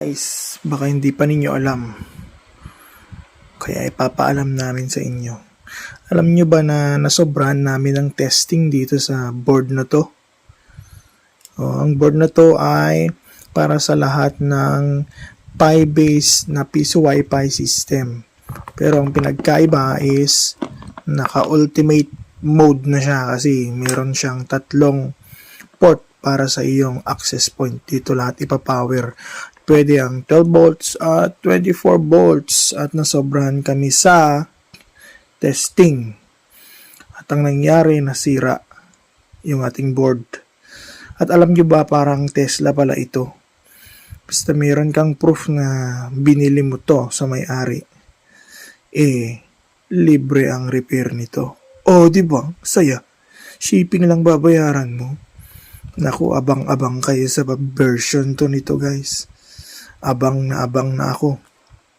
Guys, baka hindi pa ninyo alam. Kaya ipapaalam namin sa inyo. Alam nyo ba na nasobrahan namin ang testing dito sa board na to? Ang board na to ay para sa lahat ng Pi-based na piso Wi-Fi system. Pero ang pinagkaiba is naka-ultimate mode na siya kasi meron siyang tatlong port para sa iyong access point. Dito lahat ipapower. Pwede ang 12 volts at 24 volts at nasobrahan kami sa testing. At ang nangyari, nasira yung ating board. At alam nyo ba, parang Tesla pala ito. Basta meron kang proof na binili mo to sa may-ari. Libre ang repair nito. Di ba? Saya. Shipping lang babayaran mo. Naku, abang-abang kayo sa version to nito, guys. Abang na ako.